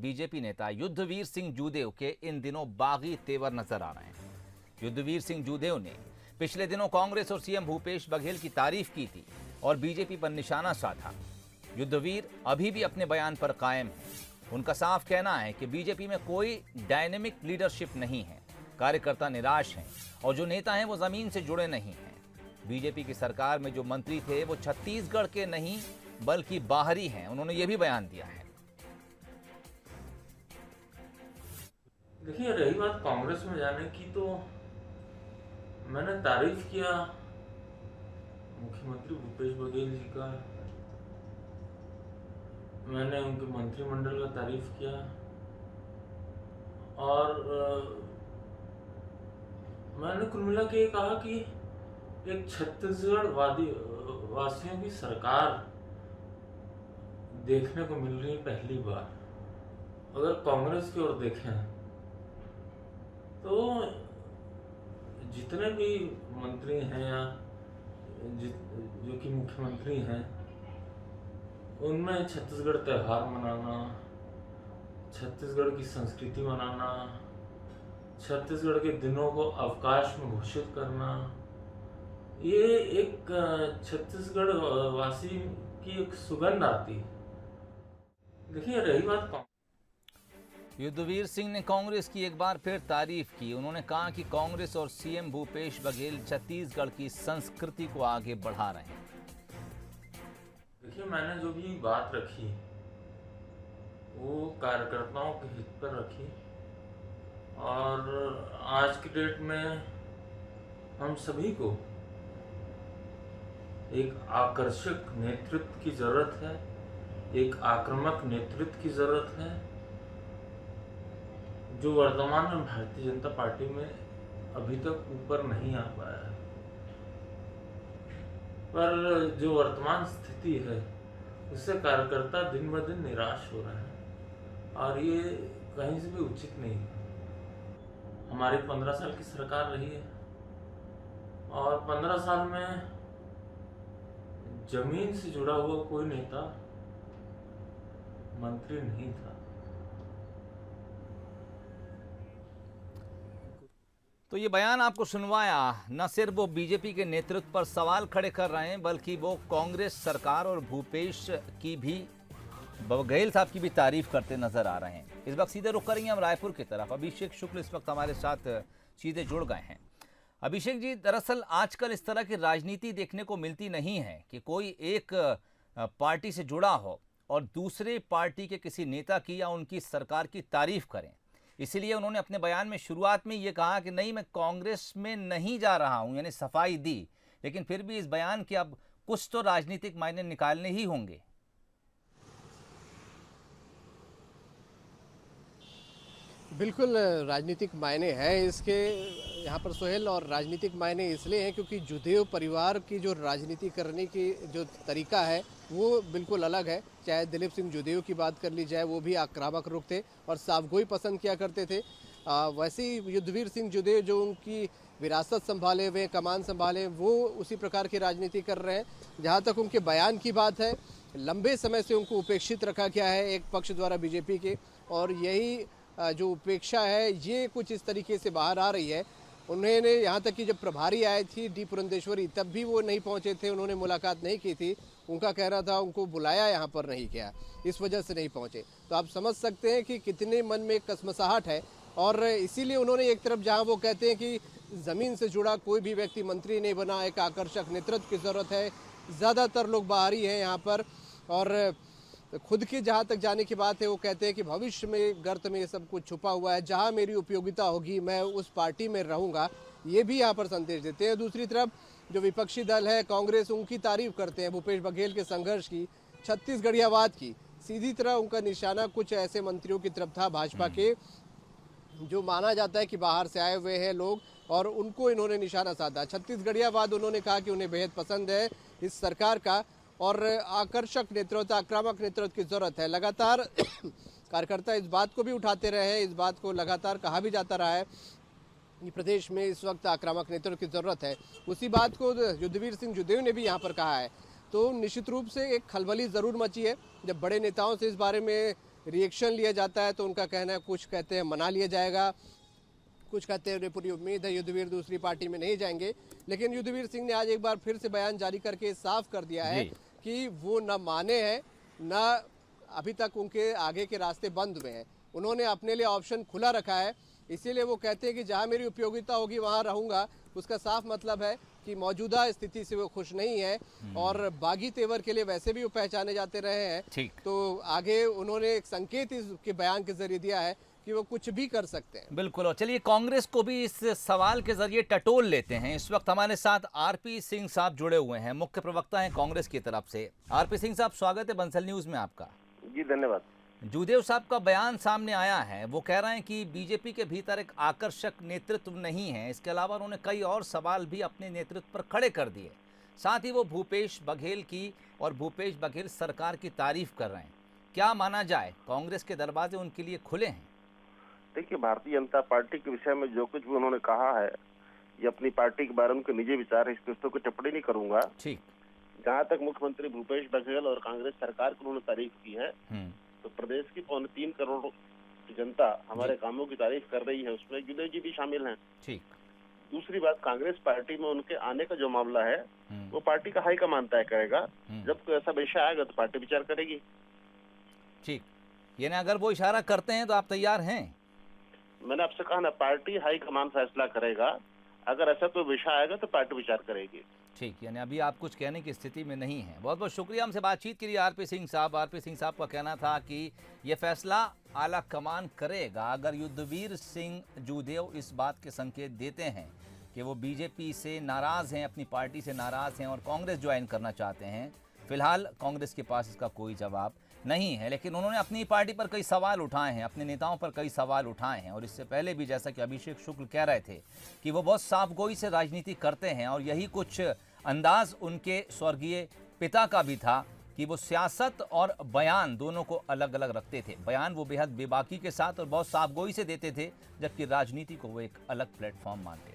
BJP नेता युद्धवीर सिंह जूदेव के इन दिनों बागी तेवर नजर आ रहे हैं। युद्धवीर सिंह जूदेव ने पिछले दिनों कांग्रेस और सीएम भूपेश बघेल की तारीफ की थी और बीजेपी पर निशाना साधा। युद्धवीर अभी भी अपने बयान पर कायम है। उनका साफ कहना है कि बीजेपी में कोई डायनेमिक लीडरशिप नहीं है, कार्यकर्ता निराश हैं और जो नेता हैं वो जमीन से जुड़े नहीं हैं। बीजेपी की सरकार में जो मंत्री थे वो छत्तीसगढ़ के नहीं बल्कि बाहरी हैं, उन्होंने ये भी बयान दिया है। देखिए, रही बात कांग्रेस में जाने की, तो मैंने तारीफ किया मुख्यमंत्री भूपेश बघेल जी का, मैंने उनके मंत्रिमंडल का तारीफ किया और मैंने कुल मिला के ये कहा कि एक छत्तीसगढ़ वासियों की सरकार देखने को मिल रही है पहली बार। अगर कांग्रेस की ओर देखें तो जितने भी मंत्री हैं या जो कि मुख्यमंत्री हैं, उनमें छत्तीसगढ़ त्यौहार मनाना, छत्तीसगढ़ की संस्कृति मनाना, छत्तीसगढ़ के दिनों को अवकाश में घोषित करना, ये एक छत्तीसगढ़ वासी की एक सुगंध आती है। देखिए, रही बात युद्धवीर सिंह ने कांग्रेस की एक बार फिर तारीफ की। उन्होंने कहा कि कांग्रेस और सीएम भूपेश बघेल छत्तीसगढ़ की संस्कृति को आगे बढ़ा रहे हैं। देखिए, मैंने जो भी बात रखी वो कार्यकर्ताओं के हित पर रखी और आज की डेट में हम सभी को एक आकर्षक नेतृत्व की जरूरत है, एक आक्रामक नेतृत्व की जरूरत है, जो वर्तमान में भारतीय जनता पार्टी में अभी तक ऊपर नहीं आ पाया है। पर जो वर्तमान स्थिति है उससे कार्यकर्ता दिन ब दिन निराश हो रहे हैं और ये कहीं से भी उचित नहीं है। हमारी 15 साल की सरकार रही है और 15 साल में जमीन से जुड़ा हुआ कोई नेता मंत्री नहीं था। तो ये बयान आपको सुनवाया, न सिर्फ वो बीजेपी के नेतृत्व पर सवाल खड़े कर रहे हैं बल्कि वो कांग्रेस सरकार और भूपेश की भी, बघेल साहब की भी तारीफ करते नजर आ रहे हैं। इस वक्त सीधे रुक करेंगे हम रायपुर की तरफ। अभिषेक शुक्ल इस वक्त हमारे साथ सीधे जुड़ गए हैं। अभिषेक जी, दरअसल आजकल इस तरह की राजनीति देखने को मिलती नहीं है कि कोई एक पार्टी से जुड़ा हो और दूसरे पार्टी के किसी नेता की या उनकी सरकार की तारीफ करें। इसीलिए उन्होंने अपने बयान में शुरुआत में ये कहा कि नहीं, मैं कांग्रेस में नहीं जा रहा हूं, यानी सफाई दी। लेकिन फिर भी इस बयान के अब कुछ तो राजनीतिक मायने निकालने ही होंगे। बिल्कुल राजनीतिक मायने हैं इसके यहाँ पर सोहेल, और राजनीतिक मायने इसलिए हैं क्योंकि जूदेव परिवार की जो राजनीति करने की जो तरीका है वो बिल्कुल अलग है। चाहे दिलीप सिंह जूदेव की बात कर ली जाए, वो भी आक्रामक रुख थे और साफगोई पसंद किया करते थे। वैसे ही युद्धवीर सिंह जूदेव जो उनकी विरासत संभाले हुए, कमान संभाले, वो उसी प्रकार की राजनीति कर रहे हैं। जहाँ तक उनके बयान की बात है, लंबे समय से उनको उपेक्षित रखा गया है एक पक्ष द्वारा बीजेपी के, और यही जो उपेक्षा है ये कुछ इस तरीके से बाहर आ रही है। उन्होंने यहाँ तक कि जब प्रभारी आए थी डी पुरंदेश्वरी, तब भी वो नहीं पहुँचे थे, उन्होंने मुलाकात नहीं की थी। उनका कहना था उनको बुलाया यहाँ पर नहीं किया, इस वजह से नहीं पहुँचे। तो आप समझ सकते हैं कि कितने मन में कसमसाहट है। और इसीलिए उन्होंने एक तरफ जहाँ वो कहते हैं कि ज़मीन से जुड़ा कोई भी व्यक्ति मंत्री नहीं बना, एक आकर्षक नेतृत्व की ज़रूरत है, ज़्यादातर लोग बाहरी हैं यहाँ पर, और खुद की जहाँ तक जाने की बात है वो कहते हैं कि भविष्य में गर्त में ये सब कुछ छुपा हुआ है, जहाँ मेरी उपयोगिता होगी मैं उस पार्टी में रहूँगा, ये भी यहाँ पर संदेश देते हैं। दूसरी तरफ जो विपक्षी दल है कांग्रेस, उनकी तारीफ करते हैं भूपेश बघेल के संघर्ष की, छत्तीसगढ़ियावाद की। सीधी तरह उनका निशाना कुछ ऐसे मंत्रियों की तरफ था भाजपा के, जो माना जाता है कि बाहर से आए हुए हैं लोग, और उनको इन्होंने निशाना साधा। छत्तीसगढ़ियावाद उन्होंने कहा कि उन्हें बेहद पसंद है इस सरकार का, और आकर्षक नेतृत्व, आक्रामक नेतृत्व की जरूरत है। लगातार कार्यकर्ता इस बात को भी उठाते रहे हैं, इस बात को लगातार कहा भी जाता रहा है कि प्रदेश में इस वक्त आक्रामक नेतृत्व की जरूरत है। उसी बात को युद्धवीर सिंह जूदेव ने भी यहाँ पर कहा है। तो निश्चित रूप से एक खलबली जरूर मची है जब बड़े नेताओं से इस बारे में रिएक्शन लिया जाता है तो उनका कहना है, कुछ कहते हैं मना लिया जाएगा, कुछ कहते हैं पूरी उम्मीद है युद्धवीर दूसरी पार्टी में नहीं जाएंगे। लेकिन युद्धवीर सिंह ने आज एक बार फिर से बयान जारी करके साफ कर दिया है कि वो न माने हैं, न अभी तक उनके आगे के रास्ते बंद हुए हैं। उन्होंने अपने लिए ऑप्शन खुला रखा है, इसीलिए वो कहते हैं कि जहां मेरी उपयोगिता होगी वहां रहूंगा। उसका साफ मतलब है कि मौजूदा स्थिति से वो खुश नहीं है और बागी तेवर के लिए वैसे भी वो पहचाने जाते रहे हैं। तो आगे उन्होंने एक संकेत इसके बयान के जरिए दिया है कि वो कुछ भी कर सकते हैं। बिल्कुल। और चलिए कांग्रेस को भी इस सवाल के जरिए टटोल लेते हैं। इस वक्त हमारे साथ आरपी सिंह साहब जुड़े हुए हैं, मुख्य प्रवक्ता हैं कांग्रेस की तरफ से। आरपी सिंह साहब, स्वागत है बंसल न्यूज में आपका। जी धन्यवाद। जूदेव साहब का बयान सामने आया है, वो कह रहे हैं कि बीजेपी के भीतर एक आकर्षक नेतृत्व नहीं है। इसके अलावा उन्होंने कई और सवाल भी अपने नेतृत्व पर खड़े कर दिए। साथ ही वो भूपेश बघेल की और भूपेश बघेल सरकार की तारीफ कर रहे हैं। क्या माना जाए, कांग्रेस के दरवाजे उनके लिए खुले हैं? देखिए, भारतीय जनता पार्टी के विषय में जो कुछ भी उन्होंने कहा है, ये अपनी पार्टी के बारे में उनके निजी विचार है, इस पर कोई टिप्पणी नहीं करूंगा। ठीक। जहाँ तक मुख्यमंत्री भूपेश बघेल और कांग्रेस सरकार की उन्होंने तारीफ की है, तो प्रदेश की 3.25 करोड़ जनता हमारे कामों की तारीफ कर रही है, उसमें जूदेव जी भी शामिल हैं। ठीक। दूसरी बात, कांग्रेस पार्टी में उनके आने का जो मामला है वो पार्टी का हाईकमान तय करेगा। जब कोई ऐसा विषय आएगा तो पार्टी विचार करेगी। ठीक, यानी अगर वो इशारा करते हैं तो आप तैयार हैं? मैंने आपसे कहा ना, पार्टी हाईकमान फैसला करेगा। अगर ऐसा कोई विषय आएगा तो पार्टी विचार करेगी। ठीक, यानी अभी आप कुछ कहने की स्थिति में नहीं है। बहुत बहुत शुक्रिया हमसे बातचीत के लिए आरपी सिंह साहब। आरपी सिंह साहब का कहना था कि ये फैसला आला कमान करेगा। अगर युद्धवीर सिंह जूदेव इस बात के संकेत देते हैं कि वो बीजेपी से नाराज़ हैं, अपनी पार्टी से नाराज़ हैं और कांग्रेस ज्वाइन करना चाहते हैं, फिलहाल कांग्रेस के पास इसका कोई जवाब नहीं है। लेकिन उन्होंने अपनी पार्टी पर कई सवाल उठाए हैं, अपने नेताओं पर कई सवाल उठाए हैं। और इससे पहले भी जैसा कि अभिषेक शुक्ल कह रहे थे कि वो बहुत साफगोई से राजनीति करते हैं और यही कुछ अंदाज उनके स्वर्गीय पिता का भी था कि वो सियासत और बयान दोनों को अलग अलग रखते थे। बयान वो बेहद बेबाकी के साथ और बहुत साफगोई से देते थे, जबकि राजनीति को वो एक अलग प्लेटफॉर्म मानते थे।